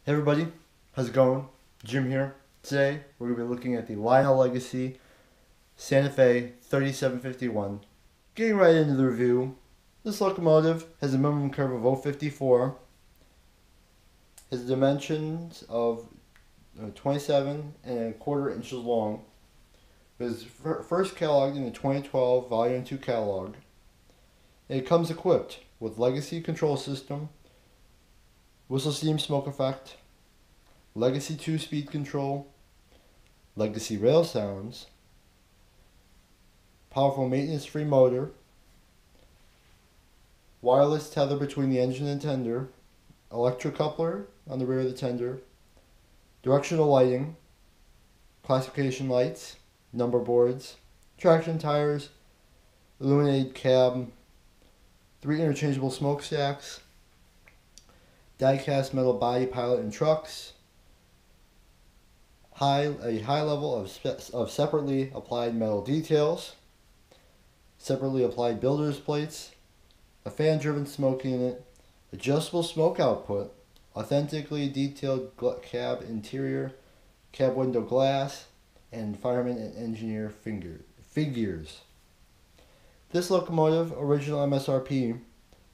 Hey everybody, how's it going? Jim here. Today we're going to be looking at the Lionel Legacy Santa Fe 3751. Getting right into the review, this locomotive has a minimum curve of 054, has dimensions of 27 and a quarter inches long. It was first cataloged in the 2012 Volume 2 catalog. It comes equipped with Legacy control system, whistle steam smoke effect, Legacy 2-speed control, Legacy rail sounds, powerful maintenance-free motor, wireless tether between the engine and tender, electrocoupler on the rear of the tender, directional lighting, classification lights, number boards, traction tires, illuminated cab, 3 interchangeable smokestacks, die-cast metal body pilot and trucks, a high level of separately applied metal details, separately applied builder's plates, a fan-driven smoke unit, adjustable smoke output, authentically detailed cab interior, cab window glass, and fireman and engineer figures. This locomotive original MSRP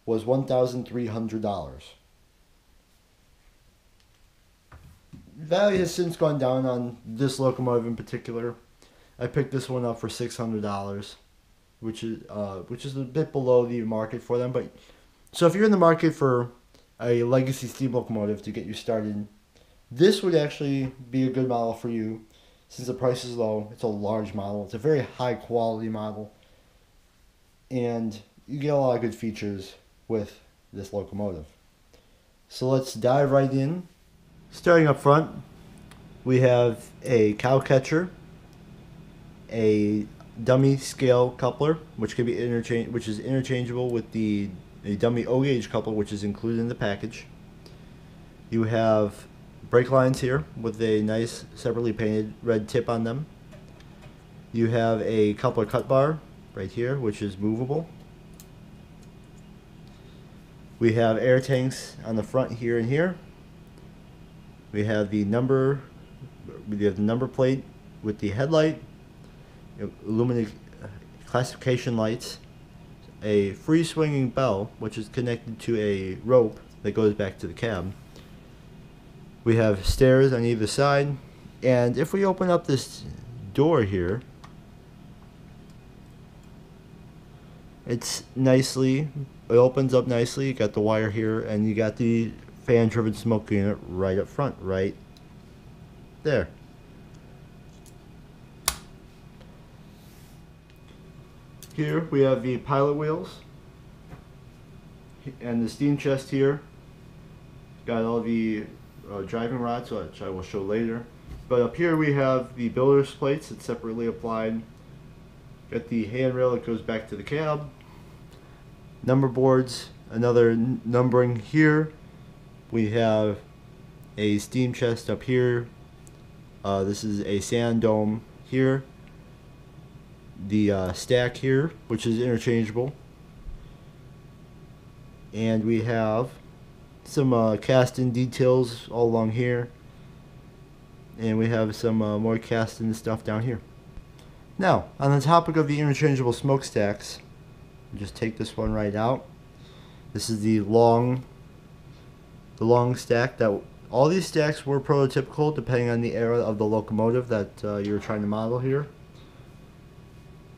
was $1,300. Value has since gone down on this locomotive in particular. I picked this one up for $600, which is a bit below the market for them. But so if you're in the market for a legacy steam locomotive to get you started, this would actually be a good model for you, since the price is low. It's a large model. It's a very high quality model, and you get a lot of good features with this locomotive. So let's dive right in. Starting up front, we have a cow catcher, a dummy scale coupler, which can be which is interchangeable with a dummy O gauge coupler, which is included in the package. You have brake lines here with a nice separately painted red tip on them. You have a coupler cut bar right here, which is movable. We have air tanks on the front here and here. We have the number plate with the headlight, illuminated classification lights, a free swinging bell which is connected to a rope that goes back to the cab. We have stairs on either side, and if we open up this door here, it opens up nicely. You got the wire here, and you got the fan-driven smoke unit right up front, right there. Here we have the pilot wheels and the steam chest here. Got all the driving rods, which I will show later. But up here we have the builder's plates that's separately applied. Got the handrail that goes back to the cab. Number boards, another numbering here. We have a steam chest up here. This is a sand dome here. The stack here, which is interchangeable. And we have some cast-in details all along here. And we have some more cast-in stuff down here. Now, on the topic of the interchangeable smokestacks, just take this one right out. This is the long stack. That all these stacks were prototypical depending on the era of the locomotive that you're trying to model here.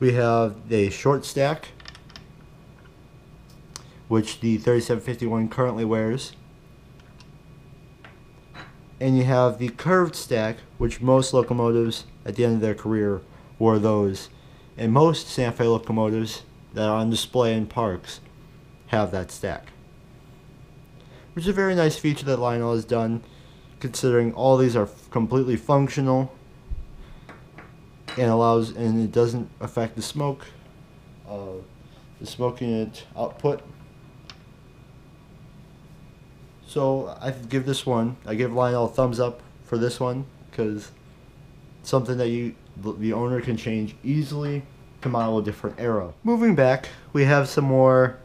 We have the short stack, which the 3751 currently wears, and you have the curved stack, which most locomotives at the end of their career wore those, and most Santa Fe locomotives that are on display in parks have that stack, which is a very nice feature that Lionel has done, considering all these are completely functional and it doesn't affect the smoke unit output. So I give Lionel a thumbs up for this one, because it's something that the owner can change easily to model a different era. Moving back, we have some more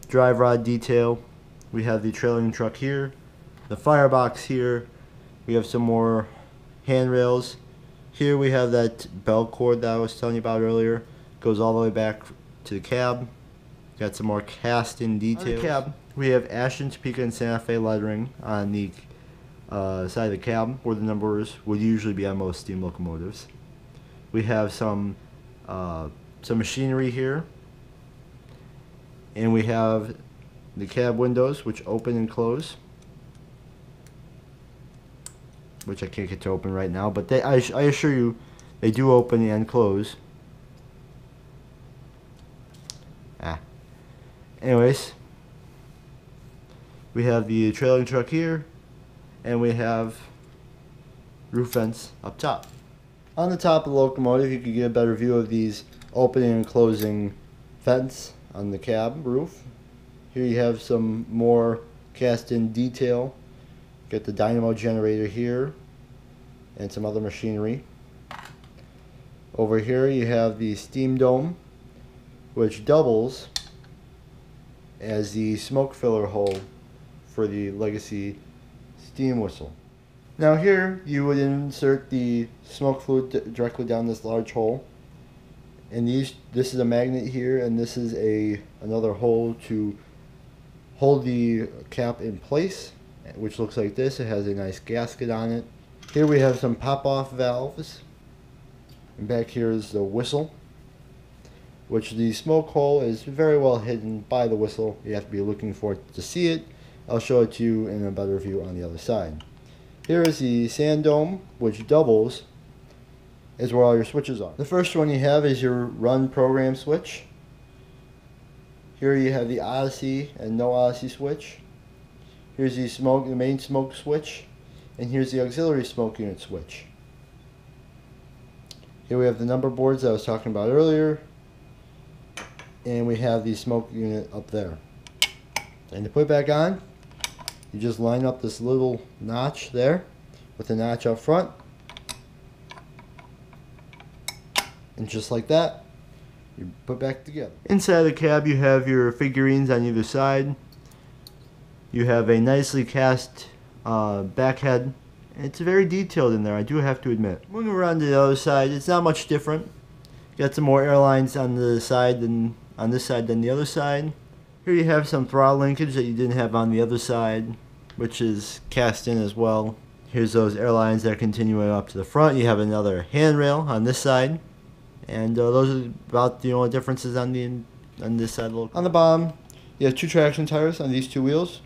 drive rod detail. We have the trailing truck here, the firebox here. We have some more handrails. Here we have that bell cord that I was telling you about earlier. Goes all the way back to the cab. Got some more cast-in details. On the cab, we have Ashton, Topeka, and Santa Fe lettering on the side of the cab, where the numbers would usually be on most steam locomotives. We have some machinery here, and we have the cab windows, which open and close, which I can't get to open right now, but I assure you, they do open and close. Anyways, we have the trailing truck here, and we have roof vents up top. On the top of the locomotive, you can get a better view of these opening and closing vents on the cab roof. Here you have some more cast-in detail. Get the dynamo generator here and some other machinery. Over here you have the steam dome, which doubles as the smoke filler hole for the legacy steam whistle. Now here you would insert the smoke fluid directly down this large hole, and this is a magnet here, and this is another hole to hold the cap in place, which looks like this. It has a nice gasket on it. Here we have some pop-off valves, and back here is the whistle, which the smoke hole is very well hidden by the whistle. You have to be looking for it to see it. I'll show it to you in a better view on the other side. Here is the sand dome, which doubles as where all your switches are. The first one you have is your run program switch. Here you have the Odyssey and no Odyssey switch. Here's the main smoke switch, and here's the auxiliary smoke unit switch. Here we have the number boards that I was talking about earlier, and we have the smoke unit up there. And to put it back on, you just line up this little notch there with the notch up front, and just like that, you put back together. Inside the cab you have your figurines on either side. You have a nicely cast back head. It's very detailed in there, I do have to admit. Moving around to the other side, it's not much different. Got some more airlines on the side than on this side than the other side. Here you have some throttle linkage that you didn't have on the other side, which is cast in as well. Here's those airlines that are continuing up to the front. You have another handrail on this side, and those are about the only differences on this side. On the bottom, you have 2 traction tires on these 2 wheels,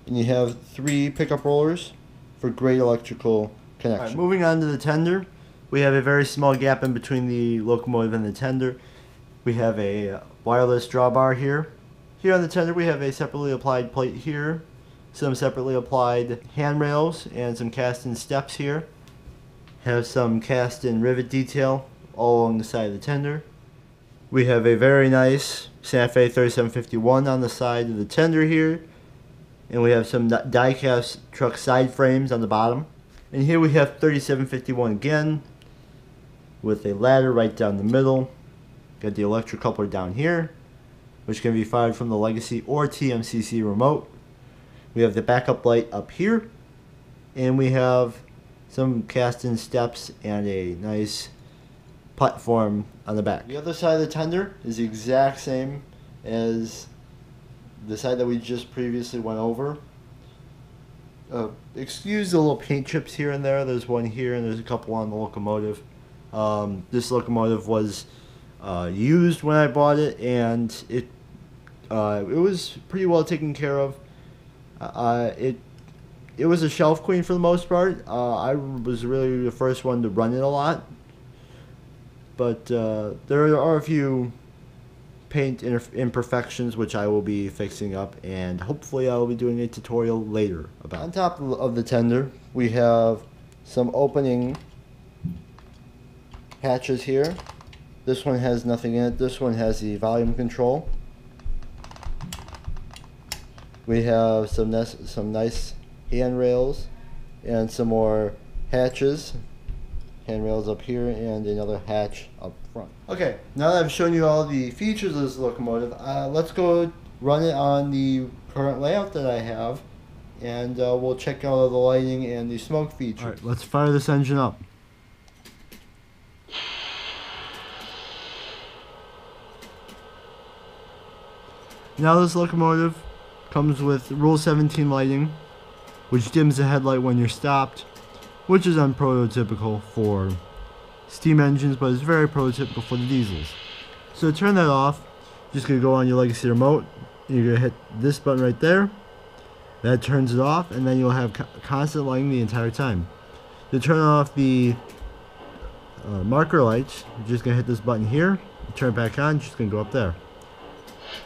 and you have 3 pickup rollers for great electrical connection. Right, moving on to the tender, we have a very small gap in between the locomotive and the tender. We have a wireless drawbar here. Here on the tender we have a separately applied plate here, some separately applied handrails, and some cast-in steps here. Have some cast-in rivet detail all along the side of the tender. We have a very nice Santa Fe 3751 on the side of the tender here, and we have some die-cast truck side frames on the bottom. And here we have 3751 again, with a ladder right down the middle. Got the electric coupler down here, which can be fired from the Legacy or TMCC remote. We have the backup light up here, and we have some cast-in steps and a nice platform on the back. The other side of the tender is the exact same as the side that we just previously went over. Excuse the little paint chips here and there. There's one here and there's a couple on the locomotive. This locomotive was used when I bought it, and it was pretty well taken care of. It was a shelf queen for the most part. I was really the first one to run it a lot, but there are a few paint imperfections which I will be fixing up, and hopefully I will be doing a tutorial later about. On top of the tender we have some opening hatches here. This one has nothing in it. This one has the volume control. We have some nice handrails and some more hatches. Handrails up here and another hatch up front. Okay, now that I've shown you all the features of this locomotive, let's go run it on the current layout that I have and we'll check out the lighting and the smoke feature. Alright, let's fire this engine up. Now this locomotive comes with Rule 17 lighting, which dims the headlight when you're stopped, which is unprototypical for steam engines, but it's very prototypical for the diesels. So to turn that off, you're just going to go on your legacy remote, and you're going to hit this button right there. That turns it off, and then you'll have constant lighting the entire time. To turn off the marker lights, you're just going to hit this button here, turn it back on, just going to go up there.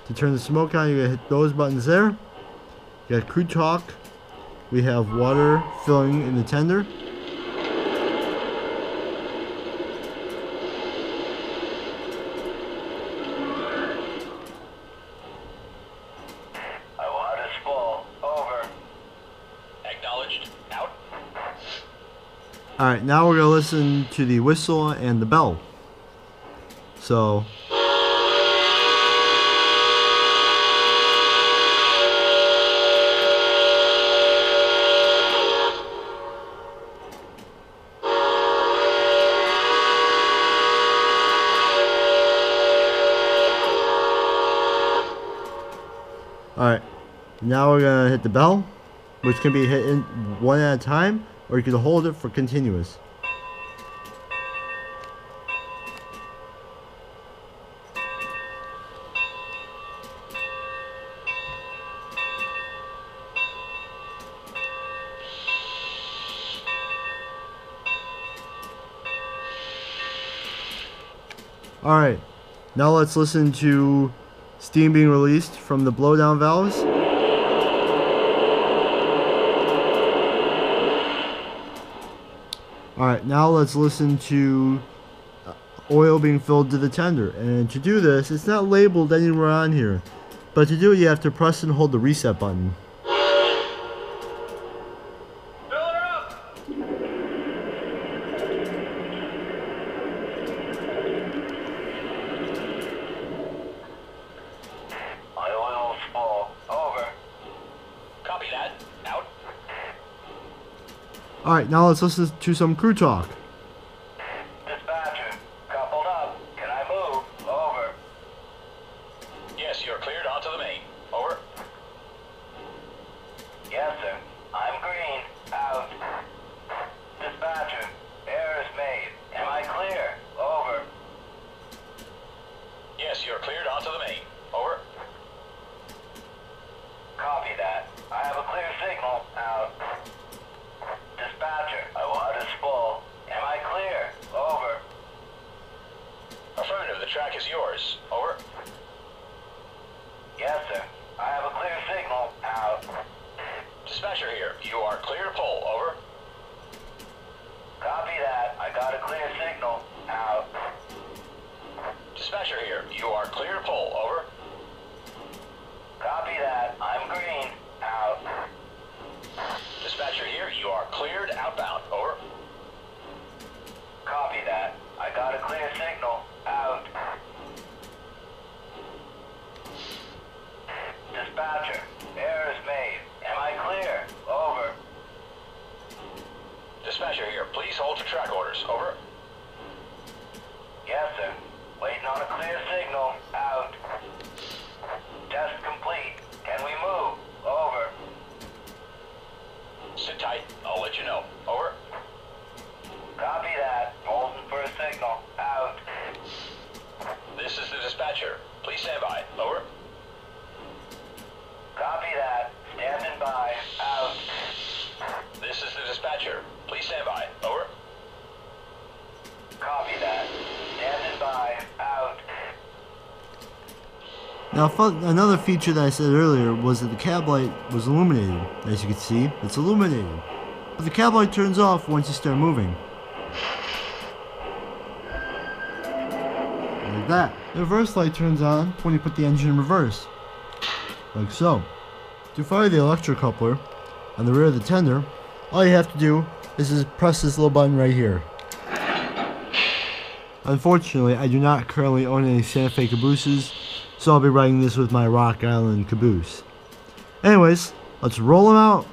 To turn the smoke on, you're going to hit those buttons there. You got crew talk. We have water filling in the tender. Water's full. Over. Acknowledged. Out. Alright, now we're going to listen to the whistle and the bell. So... Alright, now we're going to hit the bell, which can be hit in one at a time, or you can hold it for continuous. Alright, now let's listen to steam being released from the blowdown valves. Alright, now let's listen to oil being filled to the tender. And to do this, it's not labeled anywhere on here, but to do it you have to press and hold the reset button. Alright, now let's listen to some crew talk. Dispatcher, coupled up. Can I move? Over. Yes, you're cleared onto the main. Over. Yes, sir. I'm green. Out. Dispatcher, error is made. Am I clear? Over. Yes, you're cleared onto the main. Over. Copy that. I have a clear signal. Out. Dispatcher, my water's full. Am I clear? Over. Affirmative, the track is yours. Over. Yes, sir. I have a clear signal. Out. Dispatcher here. You are clear to pull. Over. Copy that. I got a clear signal. Out. Dispatcher here. You are clear to pull. Over. Copy that. I'm green. Out. Dispatcher here, you are cleared outbound. Over. Copy that. I got a clear signal. Out. Dispatcher, error is made. Am I clear? Over. Dispatcher here, please hold for track orders. Over. Yes, sir. Waiting on a clear signal. Out. Test complete. Can we move? Over. Sit tight. I'll let you know. Over. Copy that. Holding for a signal. Out. This is the dispatcher. Please stand by. Over. Copy that. Standing by. Out. This is the dispatcher. Please stand by. Over. Copy that. Standing by. Out. Now, another feature that I said earlier was that the cab light was illuminated. As you can see, it's illuminated. But the cab light turns off once you start moving. Like that. The reverse light turns on when you put the engine in reverse. Like so. To fire the electrocoupler on the rear of the tender, all you have to do is just press this little button right here. Unfortunately, I do not currently own any Santa Fe cabooses, so I'll be riding this with my Rock Island caboose. Anyways, let's roll them out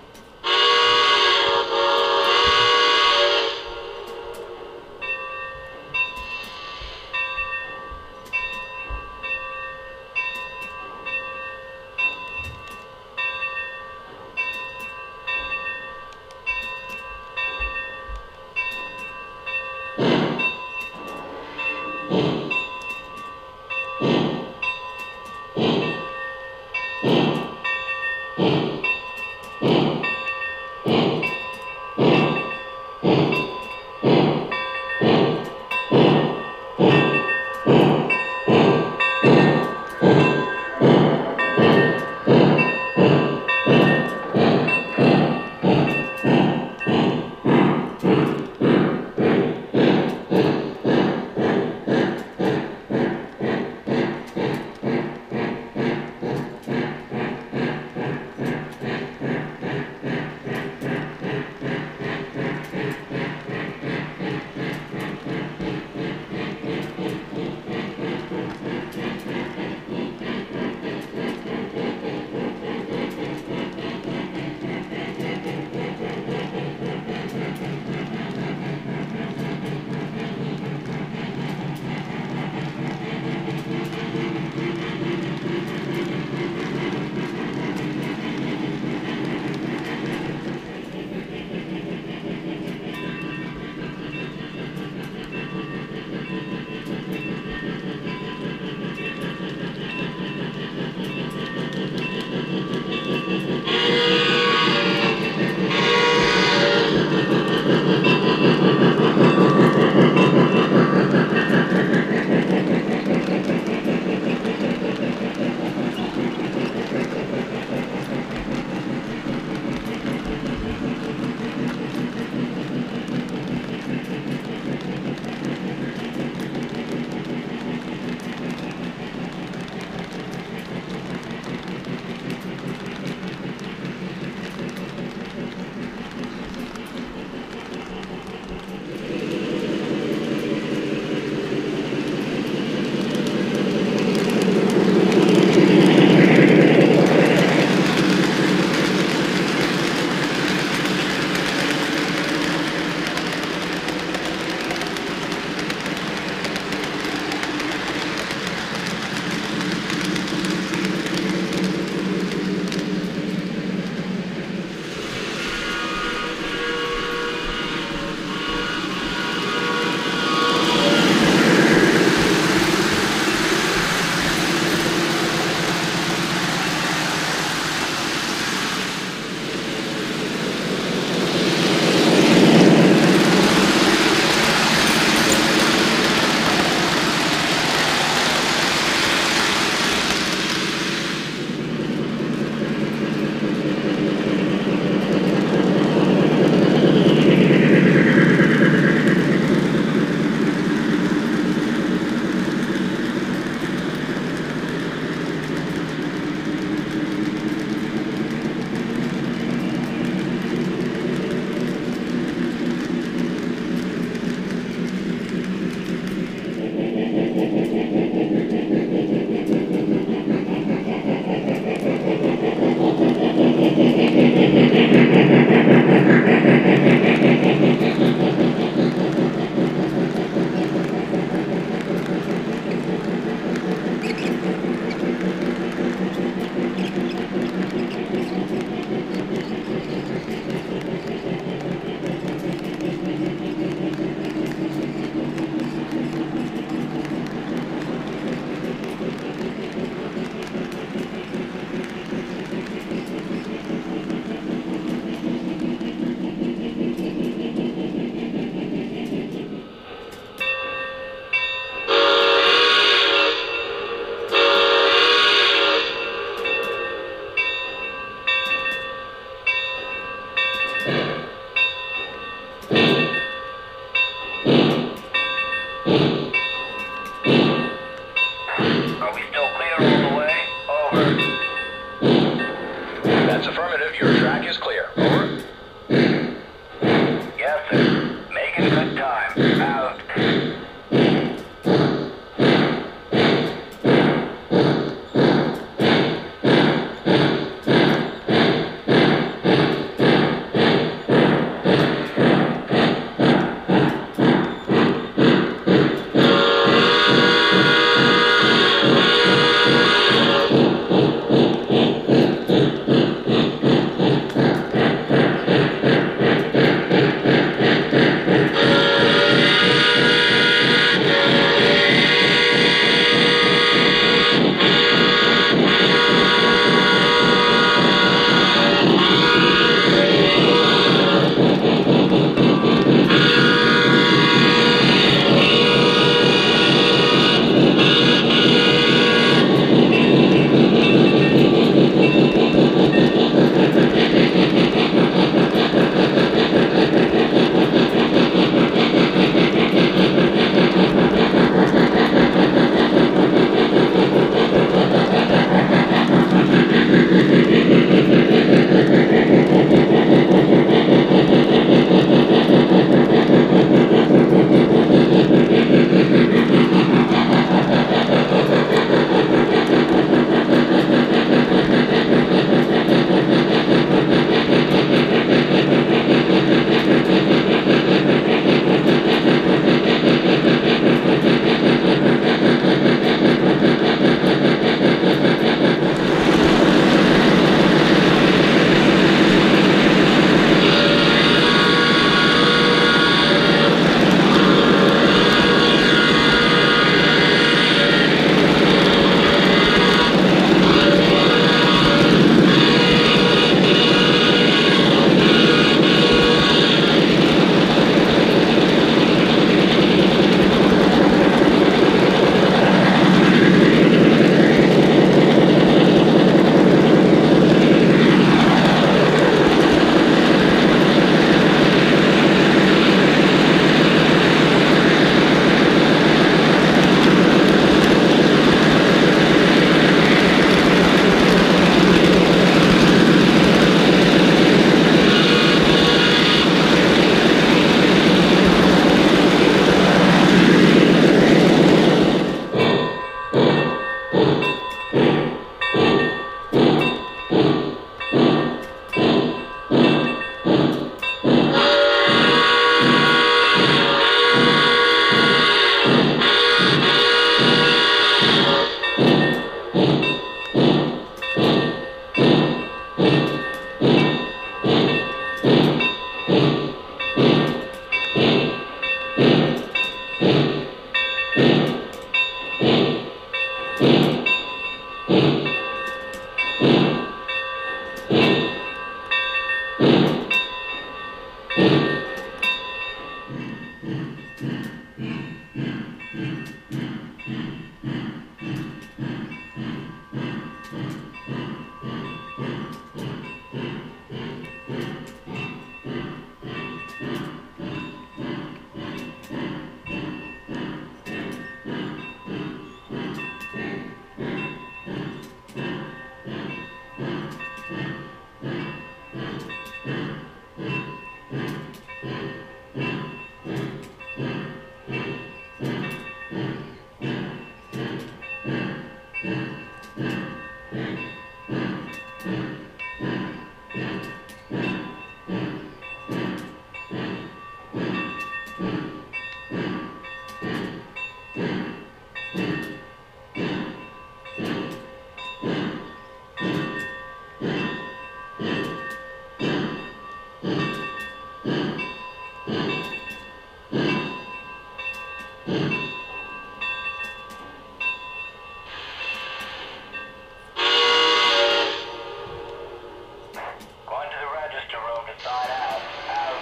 Going to the register room to sign out. Out.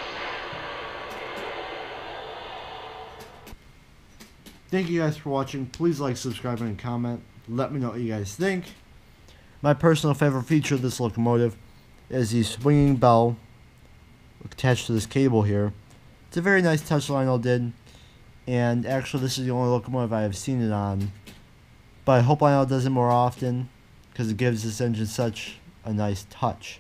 Thank you guys for watching. Please like, subscribe, and comment. Let me know what you guys think. My personal favorite feature of this locomotive is the swinging bell attached to this cable here. It's a very nice touch Lionel did, and actually this is the only locomotive I have seen it on. But I hope Lionel does it more often, because it gives this engine such a nice touch.